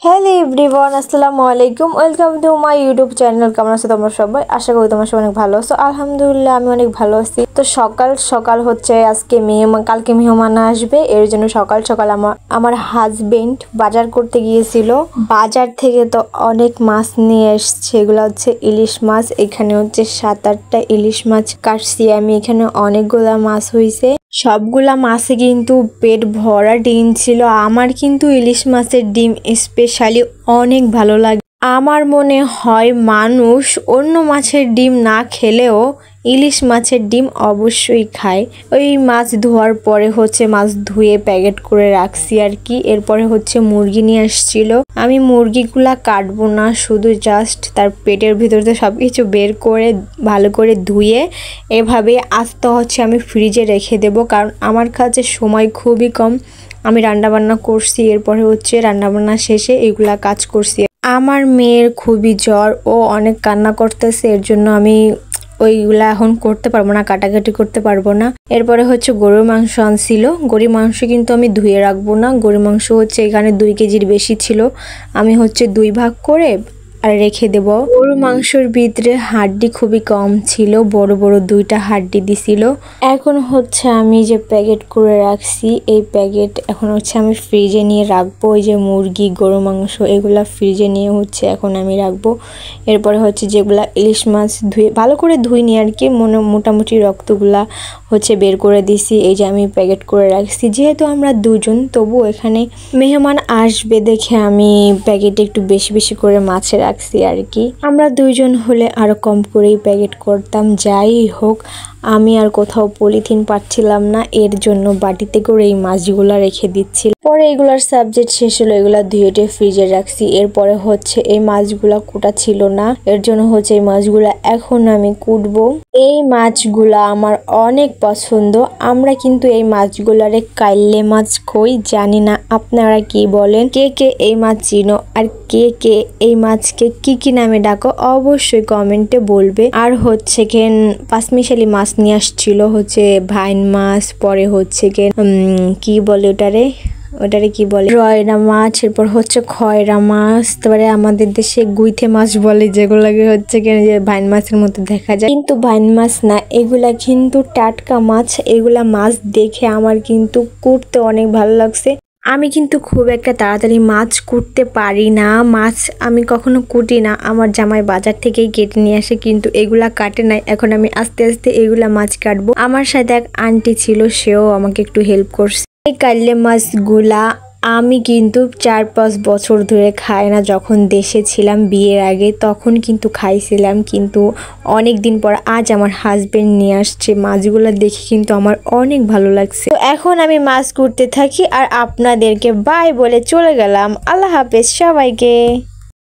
Hello everyone, আসসালামু আলাইকুম। Welcome to my YouTube channel. কেমন আছো তোমরা সবাই? আশা করি তোমরা সবাই অনেক ভালো আছো। আলহামদুলিল্লাহ আমি অনেক ভালো আছি। তো সকাল সকাল হচ্ছে আজকে কালকে মেহমান আসবে, এর জন্য সকাল সকাল আমার হাজবেন্ড বাজার করতে গিয়েছিল। বাজার থেকে তো অনেক মাছ নিয়ে এসছে। এগুলো হচ্ছে ইলিশ মাছ। এখানে হচ্ছে 7-8টা ইলিশ মাছ কাটছি আমি। এখানে অনেকগুলা মাছ হয়েছে। সবগুলা মাছে কিন্তু পেট ভরা ডিম ছিল। আমার কিন্তু ইলিশ মাছের ডিম স্পেশালি অনেক ভালো লাগে। আমার মনে হয় মানুষ অন্য মাছের ডিম না খেলেও ইলিশ মাছের ডিম অবশ্যই খায়। ওই মাছ ধোয়ার পরে হচ্ছে মাছ ধুয়ে প্যাকেট করে রাখছি আর কি। এরপরে হচ্ছে মুরগি নিয়ে আসছিল। আমি মুরগিগুলা কাটবো না, শুধু জাস্ট তার পেটের ভিতরে সবকিছু বের করে ভালো করে ধুয়ে এভাবে আস্তে হচ্ছে আমি ফ্রিজে রেখে দেব, কারণ আমার কাছে সময় খুবই কম। আমি রান্নাবান্না করছি, এরপরে হচ্ছে রান্নাবান্না শেষে এগুলা কাজ করছি। আমার মেয়ের খুবই জ্বর, ও অনেক কান্না করতেছে, এর জন্য আমি ওইগুলা এখন করতে পারবো না, কাটাকাটি করতে পারবো না। এরপরে হচ্ছে গরুর মাংস আনছিল। গরুর মাংস কিন্তু আমি ধুয়ে রাখবো না। গরুর মাংস হচ্ছে এখানে 2 কেজির বেশি ছিল। আমি হচ্ছে 2 ভাগ করে আর রেখে দেব। গরুর মাংসের ভিতরে হাড্ডি খুবই কম ছিল, বড় বড় 2টা হাড্ডি দিছিল। এখন হচ্ছে আমি যে প্যাকেট করে রাখছি, এই প্যাকেট এখন হচ্ছে আমি ফ্রিজে নিয়ে রাখবো। ওই যে মুরগি, গরুর মাংস এগুলা ফ্রিজে নিয়ে হচ্ছে এখন আমি রাখবো। এরপরে হচ্ছে যেগুলা ইলিশ মাছ ধুয়ে ভালো করে ধুইনি আর কি, মোটামুটি রক্তগুলা হচ্ছে বের করে দিছি। এই যে আমি প্যাকেট করে রাখছি। যেহেতু আমরা 2জন, তবু এখানে মেহমান আসবে দেখে আমি প্যাকেটে একটু বেশি বেশি করে মাছ রাখছি আর কি। আমরা 2জন হলে আরো কম করেই প্যাকেট করতাম। যাই হোক, আমি আর কোথাও পলিথিন পাচ্ছিলাম না, এর জন্য বাটিতে করে এই মাছগুলা রেখে দিচ্ছি। পরে এগুলার সাবজেক্ট শেষ হলো, এগুলা ধুয়ে ফ্রিজে রাখছি। এরপরে হচ্ছে এই মাছগুলা কুটা ছিল না, এর জন্য হচ্ছে এই মাছগুলা এখন আমি কুটবো। এই মাছগুলা আমার অনেক পছন্দ। আমরা কিন্তু এই মাছগুলারে কাইল্লে মাছ কই, জানি না আপনারা কি বলেন। কে কে এই মাছ চিনো আর কে কে এই মাছকে কি কি নামে ডাকো অবশ্যই কমেন্টে বলবে। আর হচ্ছে পাঁচমিশালি মাছ নিয়ে আসছিল, হচ্ছে ভাইন মাছ, পরে হচ্ছে কি বলে ওটারে কি বলে, রয়না মাছ, এরপর হচ্ছে খয়রা মাছ, তারপরে আমাদের দেশে গুইথে মাছ বলে, যেগুলোকে হচ্ছে যে ভাইন মাছের মতো দেখা যায়, কিন্তু ভাইন মাছ না, এগুলা কিন্তু টাটকা মাছ। এগুলা মাছ দেখে আমার কিন্তু কুটতে অনেক ভালো লাগছে। আমি কিন্তু খুব একটা তাড়াতাড়ি মাছ কুটতে পারি না, মাছ আমি কখনো কুটি না। আমার জামাই বাজার থেকেই কেটে নিয়ে আসে, কিন্তু এগুলা কাটে নাই। এখন আমি আস্তে আস্তে এগুলা মাছ কাটবো। আমার সাথে এক আন্টি ছিল, সেও আমাকে একটু হেল্প করছে। এই কাইল্লে মাছগুলা আমি কিন্তু 4-5 বছর ধরে খাই না। যখন দেশে ছিলাম বিয়ের আগে, তখন কিন্তু খাইছিলাম, কিন্তু অনেক দিন পর আজ আমার হাজবেন্ড নিয়ে আসছে। মাছগুলো দেখে কিন্তু আমার অনেক ভালো লাগছে। তো এখন আমি মাছ কুটতে থাকি আর আপনাদেরকে বাই বলে চলে গেলাম। আল্লাহ হাফেজ সবাইকে।